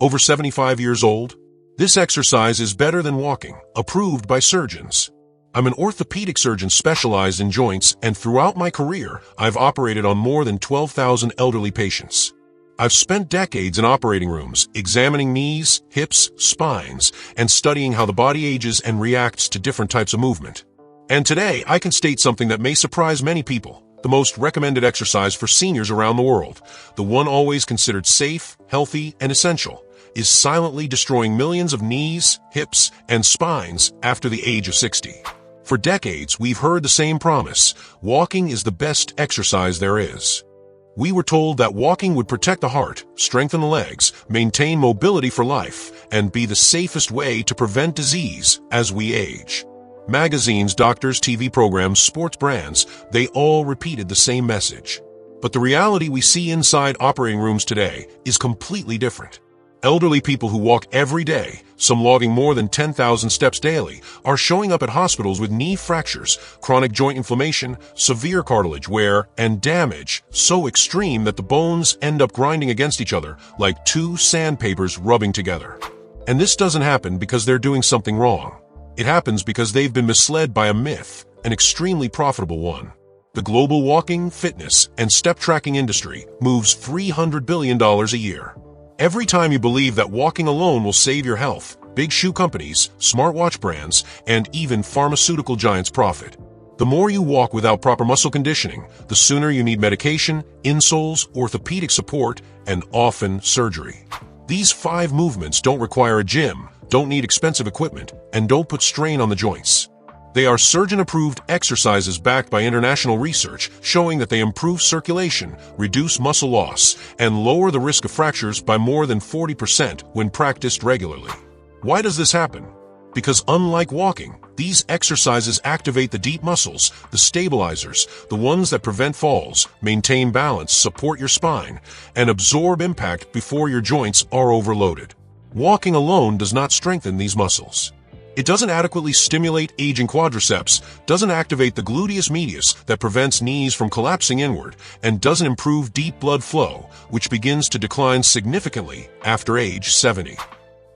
Over 75 years old? This exercise is better than walking, approved by surgeons. I'm an orthopedic surgeon specialized in joints, and throughout my career, I've operated on more than 12,000 elderly patients. I've spent decades in operating rooms, examining knees, hips, spines, and studying how the body ages and reacts to different types of movement. And today, I can state something that may surprise many people. The most recommended exercise for seniors around the world, the one always considered safe, healthy, and essential, is silently destroying millions of knees, hips, and spines after the age of 60. For decades, we've heard the same promise: walking is the best exercise there is. We were told that walking would protect the heart, strengthen the legs, maintain mobility for life, and be the safest way to prevent disease as we age. Magazines, doctors, TV programs, sports brands, they all repeated the same message. But the reality we see inside operating rooms today is completely different. Elderly people who walk every day, some logging more than 10,000 steps daily, are showing up at hospitals with knee fractures, chronic joint inflammation, severe cartilage wear, and damage so extreme that the bones end up grinding against each other like two sandpapers rubbing together. And this doesn't happen because they're doing something wrong. It happens because they've been misled by a myth, an extremely profitable one. The global walking, fitness, and step tracking industry moves $300 billion a year. Every time you believe that walking alone will save your health, big shoe companies, smartwatch brands, and even pharmaceutical giants profit. The more you walk without proper muscle conditioning, the sooner you need medication, insoles, orthopedic support, and often surgery. These 5 movements don't require a gym, don't need expensive equipment, and don't put strain on the joints. They are surgeon-approved exercises backed by international research showing that they improve circulation, reduce muscle loss, and lower the risk of fractures by more than 40% when practiced regularly. Why does this happen? Because unlike walking, these exercises activate the deep muscles, the stabilizers, the ones that prevent falls, maintain balance, support your spine, and absorb impact before your joints are overloaded. Walking alone does not strengthen these muscles. It doesn't adequately stimulate aging quadriceps, doesn't activate the gluteus medius that prevents knees from collapsing inward, and doesn't improve deep blood flow, which begins to decline significantly after age 70.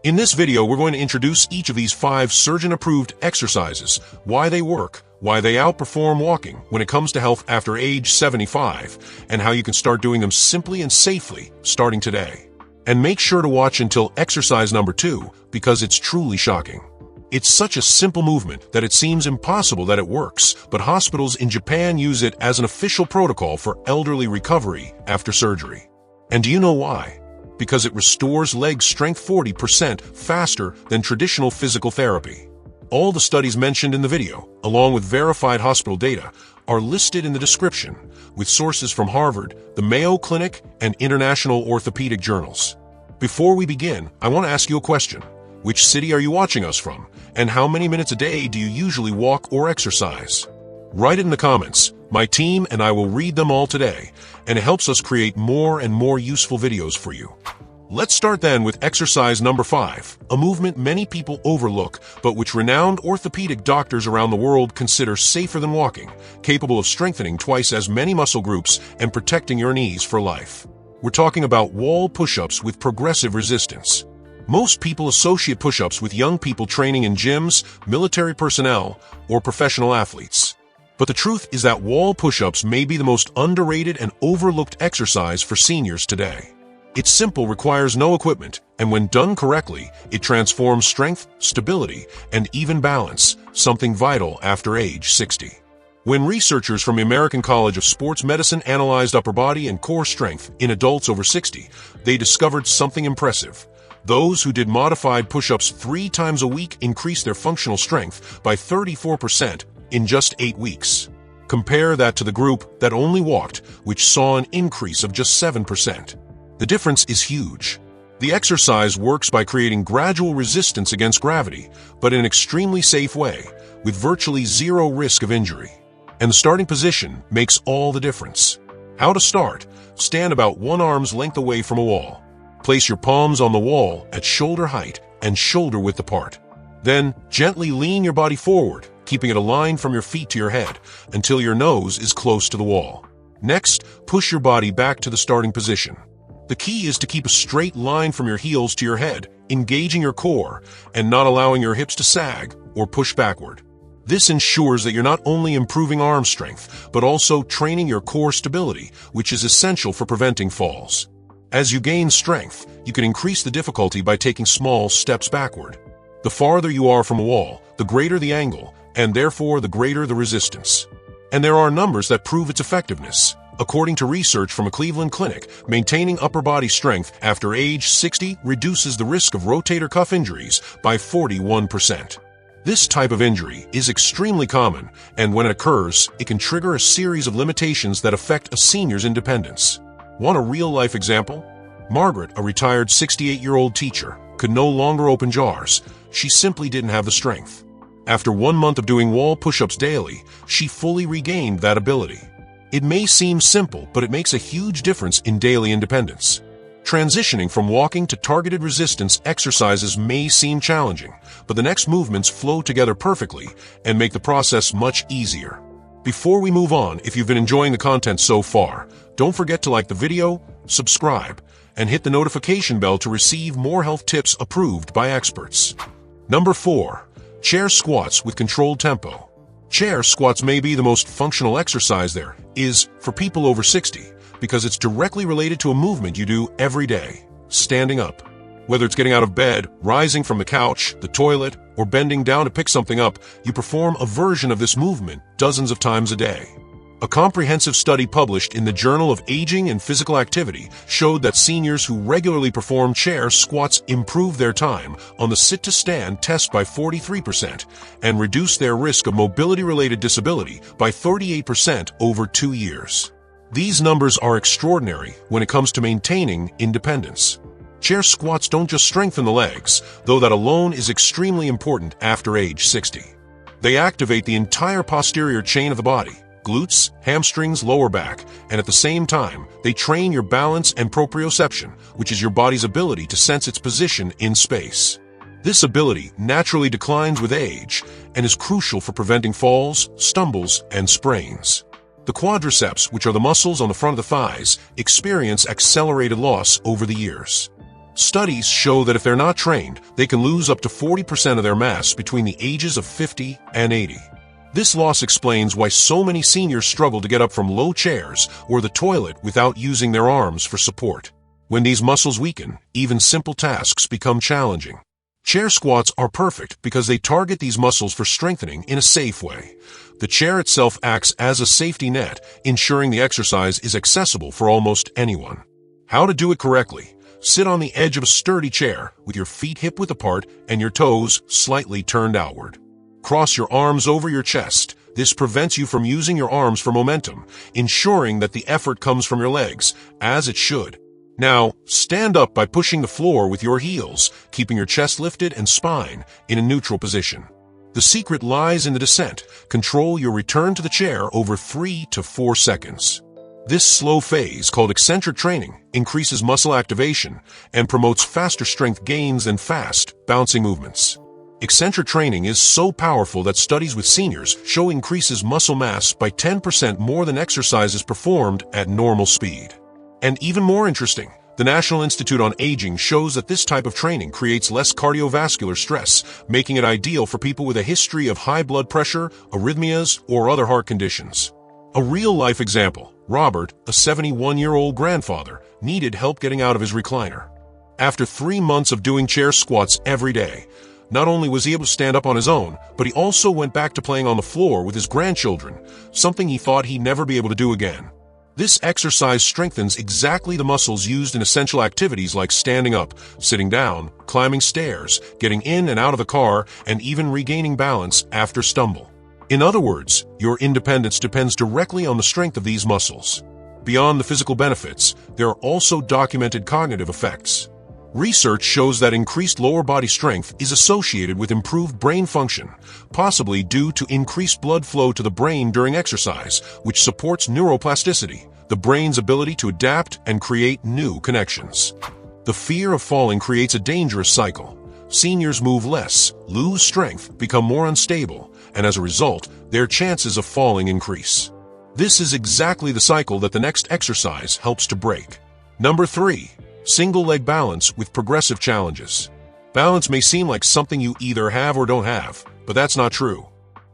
In this video, we're going to introduce each of these 5 surgeon-approved exercises, why they work, why they outperform walking when it comes to health after age 75, and how you can start doing them simply and safely starting today. And make sure to watch until exercise number 2, because it's truly shocking. It's such a simple movement that it seems impossible that it works, but hospitals in Japan use it as an official protocol for elderly recovery after surgery. And do you know why? Because it restores leg strength 40% faster than traditional physical therapy. All the studies mentioned in the video, along with verified hospital data, are listed in the description, with sources from Harvard, the Mayo Clinic, and international orthopedic journals. Before we begin, I want to ask you a question. Which city are you watching us from? And how many minutes a day do you usually walk or exercise? Write it in the comments. My team and I will read them all today, and it helps us create more and more useful videos for you. Let's start then with exercise number 5, a movement many people overlook, but which renowned orthopedic doctors around the world consider safer than walking, capable of strengthening twice as many muscle groups and protecting your knees for life. We're talking about wall push-ups with progressive resistance. Most people associate push-ups with young people training in gyms, military personnel, or professional athletes. But the truth is that wall push-ups may be the most underrated and overlooked exercise for seniors today. It's simple, requires no equipment, and when done correctly, it transforms strength, stability, and even balance, something vital after age 60. When researchers from the American College of Sports Medicine analyzed upper body and core strength in adults over 60, they discovered something impressive. Those who did modified push-ups 3 times a week increased their functional strength by 34% in just 8 weeks. Compare that to the group that only walked, which saw an increase of just 7%. The difference is huge. The exercise works by creating gradual resistance against gravity, but in an extremely safe way, with virtually zero risk of injury. And the starting position makes all the difference. How to start? Stand about 1 arm's length away from a wall. Place your palms on the wall at shoulder height and shoulder width apart. Then, gently lean your body forward, keeping it aligned from your feet to your head, until your nose is close to the wall. Next, push your body back to the starting position. The key is to keep a straight line from your heels to your head, engaging your core, and not allowing your hips to sag or push backward. This ensures that you're not only improving arm strength, but also training your core stability, which is essential for preventing falls. As you gain strength, you can increase the difficulty by taking small steps backward. The farther you are from a wall, the greater the angle, and therefore the greater the resistance. And there are numbers that prove its effectiveness. According to research from a Cleveland clinic, maintaining upper body strength after age 60 reduces the risk of rotator cuff injuries by 41%. This type of injury is extremely common, and when it occurs, it can trigger a series of limitations that affect a senior's independence. Want a real-life example? Margaret, a retired 68-year-old teacher, could no longer open jars. She simply didn't have the strength. After 1 month of doing wall push-ups daily, she fully regained that ability. It may seem simple, but it makes a huge difference in daily independence. Transitioning from walking to targeted resistance exercises may seem challenging, but the next movements flow together perfectly and make the process much easier. Before we move on, if you've been enjoying the content so far, don't forget to like the video, subscribe, and hit the notification bell to receive more health tips approved by experts. Number 4. Chair squats with controlled tempo. Chair squats may be the most functional exercise there is for people over 60 because it's directly related to a movement you do every day, standing up. Whether it's getting out of bed, rising from the couch, the toilet, or bending down to pick something up, you perform a version of this movement dozens of times a day. A comprehensive study published in the Journal of Aging and Physical Activity showed that seniors who regularly perform chair squats improve their time on the sit-to-stand test by 43% and reduce their risk of mobility-related disability by 38% over 2 years. These numbers are extraordinary when it comes to maintaining independence. Chair squats don't just strengthen the legs, though that alone is extremely important after age 60. They activate the entire posterior chain of the body, glutes, hamstrings, lower back, and at the same time, they train your balance and proprioception, which is your body's ability to sense its position in space. This ability naturally declines with age and is crucial for preventing falls, stumbles, and sprains. The quadriceps, which are the muscles on the front of the thighs, experience accelerated loss over the years. Studies show that if they're not trained, they can lose up to 40% of their mass between the ages of 50 and 80. This loss explains why so many seniors struggle to get up from low chairs or the toilet without using their arms for support. When these muscles weaken, even simple tasks become challenging. Chair squats are perfect because they target these muscles for strengthening in a safe way. The chair itself acts as a safety net, ensuring the exercise is accessible for almost anyone. How to do it correctly? Sit on the edge of a sturdy chair with your feet hip-width apart and your toes slightly turned outward. Cross your arms over your chest. This prevents you from using your arms for momentum, ensuring that the effort comes from your legs, as it should. Now, stand up by pushing the floor with your heels, keeping your chest lifted and spine in a neutral position. The secret lies in the descent. Control your return to the chair over 3 to 4 seconds. This slow phase, called eccentric training, increases muscle activation and promotes faster strength gains than fast, bouncing movements. Eccentric training is so powerful that studies with seniors show increases muscle mass by 10% more than exercises performed at normal speed. And even more interesting, the National Institute on Aging shows that this type of training creates less cardiovascular stress, making it ideal for people with a history of high blood pressure, arrhythmias, or other heart conditions. A real-life example, Robert, a 71-year-old grandfather, needed help getting out of his recliner. After 3 months of doing chair squats every day, not only was he able to stand up on his own, but he also went back to playing on the floor with his grandchildren, something he thought he'd never be able to do again. This exercise strengthens exactly the muscles used in essential activities like standing up, sitting down, climbing stairs, getting in and out of the car, and even regaining balance after stumble. In other words, your independence depends directly on the strength of these muscles. Beyond the physical benefits, there are also documented cognitive effects. Research shows that increased lower body strength is associated with improved brain function, possibly due to increased blood flow to the brain during exercise, which supports neuroplasticity, the brain's ability to adapt and create new connections. The fear of falling creates a dangerous cycle. Seniors move less, lose strength, become more unstable, and as a result, their chances of falling increase. This is exactly the cycle that the next exercise helps to break. Number 3. Single leg balance with progressive challenges. Balance may seem like something you either have or don't have, but that's not true.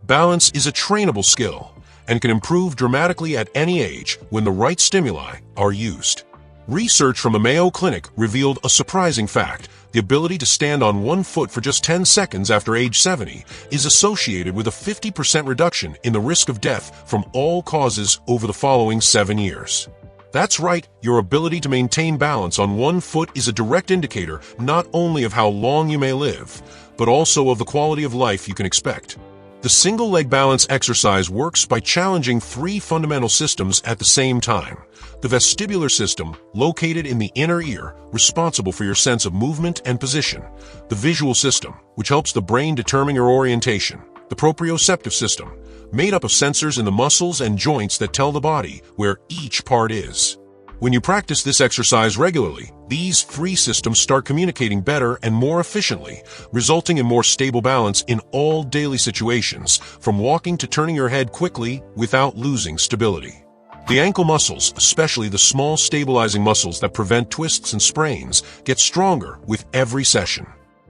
Balance is a trainable skill and can improve dramatically at any age when the right stimuli are used. Research from a Mayo Clinic revealed a surprising fact. The ability to stand on one foot for just 10 seconds after age 70 is associated with a 50% reduction in the risk of death from all causes over the following 7 years. That's right, your ability to maintain balance on one foot is a direct indicator not only of how long you may live, but also of the quality of life you can expect. The single leg balance exercise works by challenging 3 fundamental systems at the same time. The vestibular system, located in the inner ear, responsible for your sense of movement and position. The visual system, which helps the brain determine your orientation. The proprioceptive system, made up of sensors in the muscles and joints that tell the body where each part is. When you practice this exercise regularly, these 3 systems start communicating better and more efficiently, resulting in more stable balance in all daily situations, from walking to turning your head quickly without losing stability. The ankle muscles, especially the small stabilizing muscles that prevent twists and sprains, get stronger with every session.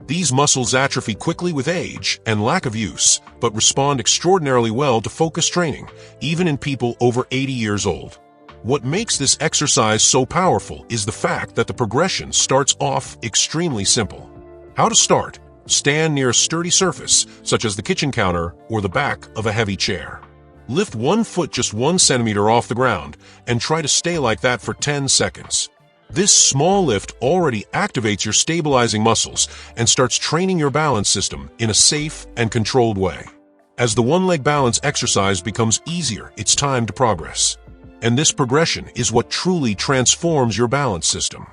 These muscles atrophy quickly with age and lack of use, but respond extraordinarily well to focus training, even in people over 80 years old. What makes this exercise so powerful is the fact that the progression starts off extremely simple. How to start? Stand near a sturdy surface, such as the kitchen counter or the back of a heavy chair. Lift one foot just 1 centimeter off the ground and try to stay like that for 10 seconds. This small lift already activates your stabilizing muscles and starts training your balance system in a safe and controlled way. As the one-leg balance exercise becomes easier, it's time to progress. And this progression is what truly transforms your balance system.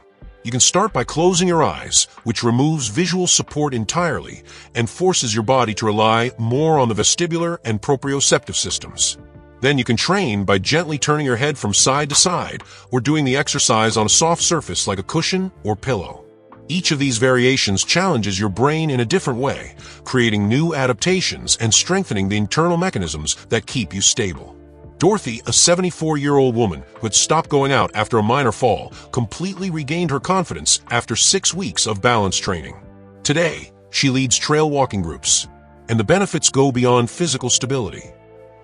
You can start by closing your eyes, which removes visual support entirely and forces your body to rely more on the vestibular and proprioceptive systems. Then you can train by gently turning your head from side to side or doing the exercise on a soft surface like a cushion or pillow. Each of these variations challenges your brain in a different way, creating new adaptations and strengthening the internal mechanisms that keep you stable. Dorothy, a 74-year-old woman who had stopped going out after a minor fall, completely regained her confidence after 6 weeks of balance training. Today, she leads trail walking groups, and the benefits go beyond physical stability.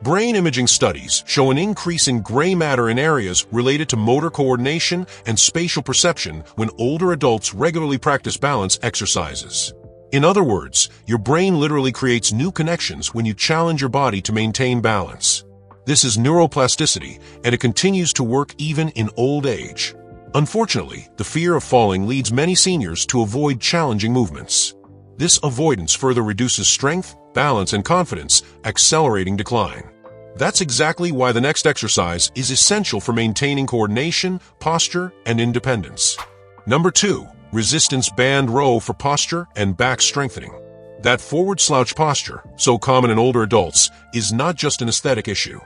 Brain imaging studies show an increase in gray matter in areas related to motor coordination and spatial perception when older adults regularly practice balance exercises. In other words, your brain literally creates new connections when you challenge your body to maintain balance. This is neuroplasticity, and it continues to work even in old age. Unfortunately, the fear of falling leads many seniors to avoid challenging movements. This avoidance further reduces strength, balance, and confidence, accelerating decline. That's exactly why the next exercise is essential for maintaining coordination, posture, and independence. Number 2, resistance band row for posture and back strengthening. That forward slouch posture, so common in older adults, is not just an aesthetic issue.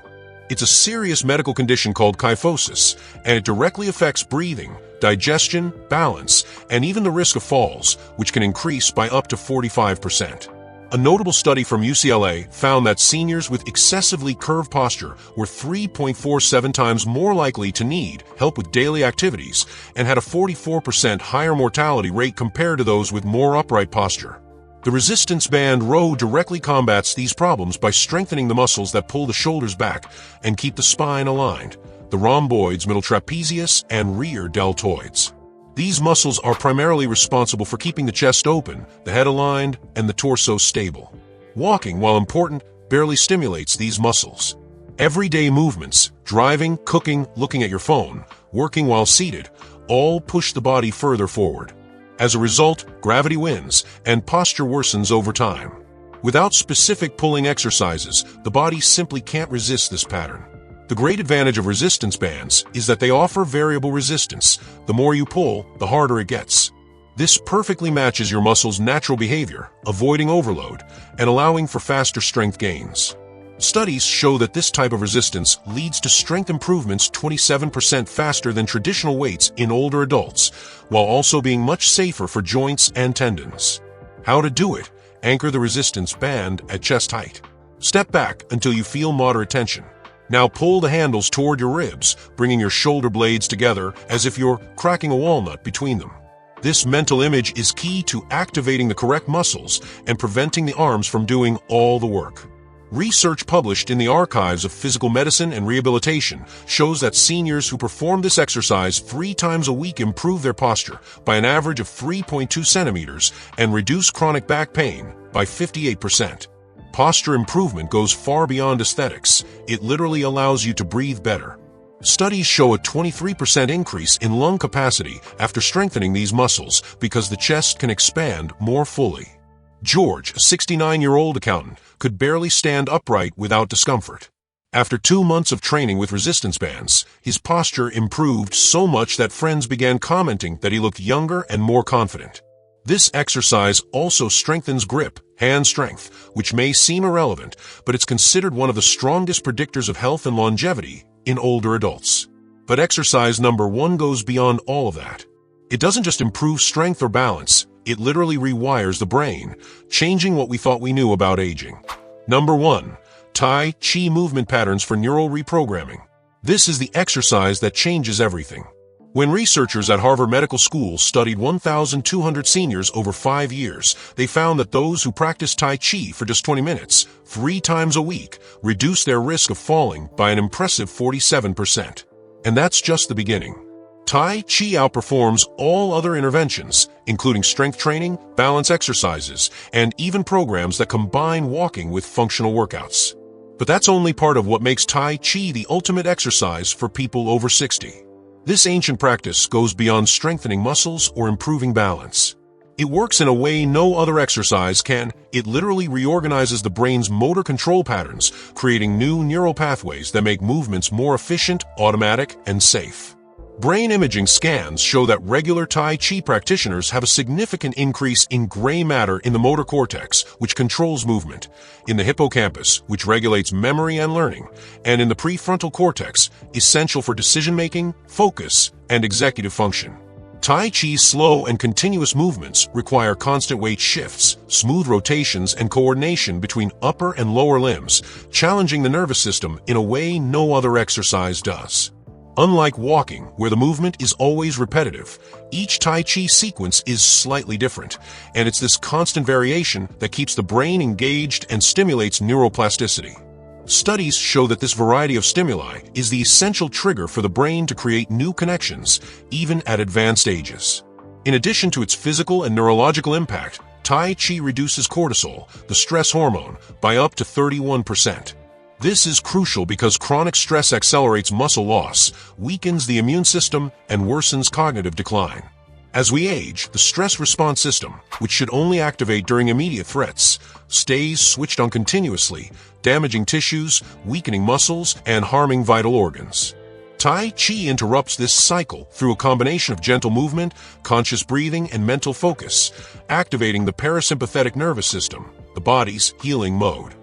It's a serious medical condition called kyphosis, and it directly affects breathing, digestion, balance, and even the risk of falls, which can increase by up to 45%. A notable study from UCLA found that seniors with excessively curved posture were 3.47 times more likely to need help with daily activities and had a 44% higher mortality rate compared to those with more upright posture. The resistance band row directly combats these problems by strengthening the muscles that pull the shoulders back and keep the spine aligned, the rhomboids, middle trapezius, and rear deltoids. These muscles are primarily responsible for keeping the chest open, the head aligned, and the torso stable. Walking, while important, barely stimulates these muscles. Everyday movements, driving, cooking, looking at your phone, working while seated, all push the body further forward. As a result, gravity wins, and posture worsens over time. Without specific pulling exercises, the body simply can't resist this pattern. The great advantage of resistance bands is that they offer variable resistance. The more you pull, the harder it gets. This perfectly matches your muscles' natural behavior, avoiding overload, and allowing for faster strength gains. Studies show that this type of resistance leads to strength improvements 27% faster than traditional weights in older adults, while also being much safer for joints and tendons. How to do it? Anchor the resistance band at chest height. Step back until you feel moderate tension. Now pull the handles toward your ribs, bringing your shoulder blades together as if you're cracking a walnut between them. This mental image is key to activating the correct muscles and preventing the arms from doing all the work. Research published in the Archives of Physical Medicine and Rehabilitation shows that seniors who perform this exercise 3 times a week improve their posture by an average of 3.2 centimeters and reduce chronic back pain by 58%. Posture improvement goes far beyond aesthetics. It literally allows you to breathe better. Studies show a 23% increase in lung capacity after strengthening these muscles because the chest can expand more fully. George, a 69-year-old accountant, could barely stand upright without discomfort. After 2 months of training with resistance bands, his posture improved so much that friends began commenting that he looked younger and more confident. This exercise also strengthens grip, hand strength, which may seem irrelevant, but it's considered one of the strongest predictors of health and longevity in older adults. But exercise number 1 goes beyond all of that. It doesn't just improve strength or balance, it literally rewires the brain, changing what we thought we knew about aging. Number 1. Tai Chi movement patterns for neural reprogramming. This is the exercise that changes everything. When researchers at Harvard Medical School studied 1,200 seniors over 5 years, they found that those who practiced Tai Chi for just 20 minutes, 3 times a week, reduced their risk of falling by an impressive 47%. And that's just the beginning. Tai Chi outperforms all other interventions, including strength training, balance exercises, and even programs that combine walking with functional workouts. But that's only part of what makes Tai Chi the ultimate exercise for people over 60. This ancient practice goes beyond strengthening muscles or improving balance. It works in a way no other exercise can. It literally reorganizes the brain's motor control patterns, creating new neural pathways that make movements more efficient, automatic, and safe. Brain imaging scans show that regular Tai Chi practitioners have a significant increase in gray matter in the motor cortex, which controls movement, in the hippocampus, which regulates memory and learning, and in the prefrontal cortex, essential for decision-making, focus, and executive function. Tai Chi's slow and continuous movements require constant weight shifts, smooth rotations, and coordination between upper and lower limbs, challenging the nervous system in a way no other exercise does. Unlike walking, where the movement is always repetitive, each Tai Chi sequence is slightly different, and it's this constant variation that keeps the brain engaged and stimulates neuroplasticity. Studies show that this variety of stimuli is the essential trigger for the brain to create new connections, even at advanced ages. In addition to its physical and neurological impact, Tai Chi reduces cortisol, the stress hormone, by up to 31%. This is crucial because chronic stress accelerates muscle loss, weakens the immune system, and worsens cognitive decline. As we age, the stress response system, which should only activate during immediate threats, stays switched on continuously, damaging tissues, weakening muscles, and harming vital organs. Tai Chi interrupts this cycle through a combination of gentle movement, conscious breathing, and mental focus, activating the parasympathetic nervous system, the body's healing mode.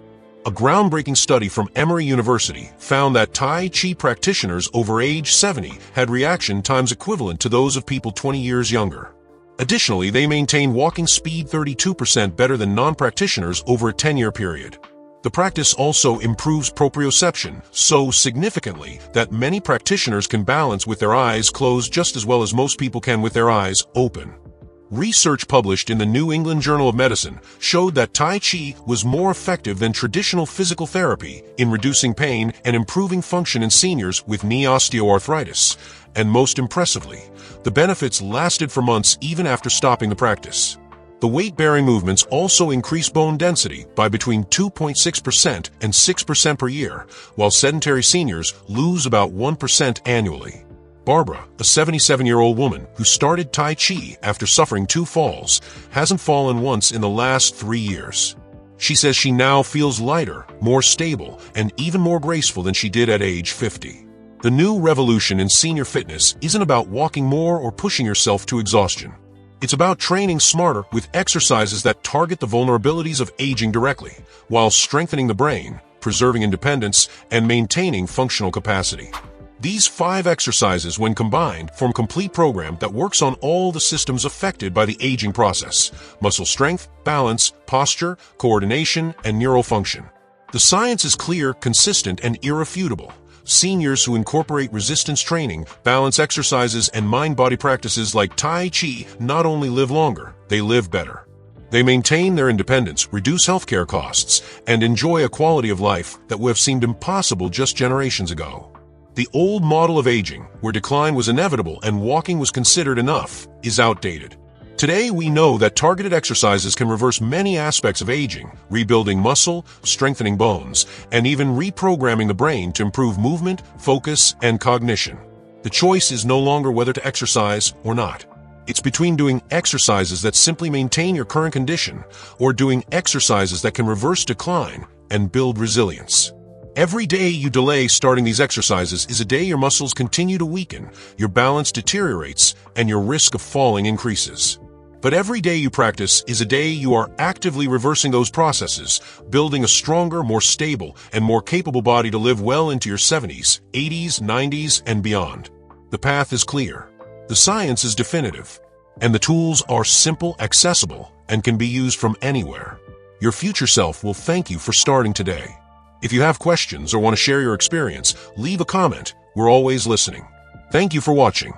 A groundbreaking study from Emory University found that Tai Chi practitioners over age 70 had reaction times equivalent to those of people 20 years younger. Additionally, they maintained walking speed 32% better than non-practitioners over a 10-year period. The practice also improves proprioception so significantly that many practitioners can balance with their eyes closed just as well as most people can with their eyes open. Research published in the New England Journal of Medicine showed that Tai Chi was more effective than traditional physical therapy in reducing pain and improving function in seniors with knee osteoarthritis. And most impressively, the benefits lasted for months even after stopping the practice. The weight-bearing movements also increase bone density by between 2.6% and 6% per year, while sedentary seniors lose about 1% annually. Barbara, a 77-year-old woman who started Tai Chi after suffering 2 falls, hasn't fallen once in the last 3 years. She says she now feels lighter, more stable, and even more graceful than she did at age 50. The new revolution in senior fitness isn't about walking more or pushing yourself to exhaustion. It's about training smarter with exercises that target the vulnerabilities of aging directly, while strengthening the brain, preserving independence, and maintaining functional capacity. These 5 exercises, when combined, form a complete program that works on all the systems affected by the aging process: muscle strength, balance, posture, coordination, and neural function. The science is clear, consistent, and irrefutable. Seniors who incorporate resistance training, balance exercises, and mind-body practices like Tai Chi not only live longer, they live better. They maintain their independence, reduce healthcare costs, and enjoy a quality of life that would have seemed impossible just generations ago. The old model of aging, where decline was inevitable and walking was considered enough, is outdated. Today, we know that targeted exercises can reverse many aspects of aging, rebuilding muscle, strengthening bones, and even reprogramming the brain to improve movement, focus, and cognition. The choice is no longer whether to exercise or not. It's between doing exercises that simply maintain your current condition or doing exercises that can reverse decline and build resilience. Every day you delay starting these exercises is a day your muscles continue to weaken, your balance deteriorates, and your risk of falling increases. But every day you practice is a day you are actively reversing those processes, building a stronger, more stable, and more capable body to live well into your 70s, 80s, 90s, and beyond. The path is clear. The science is definitive. And the tools are simple, accessible, and can be used from anywhere. Your future self will thank you for starting today. If you have questions or want to share your experience, leave a comment. We're always listening. Thank you for watching.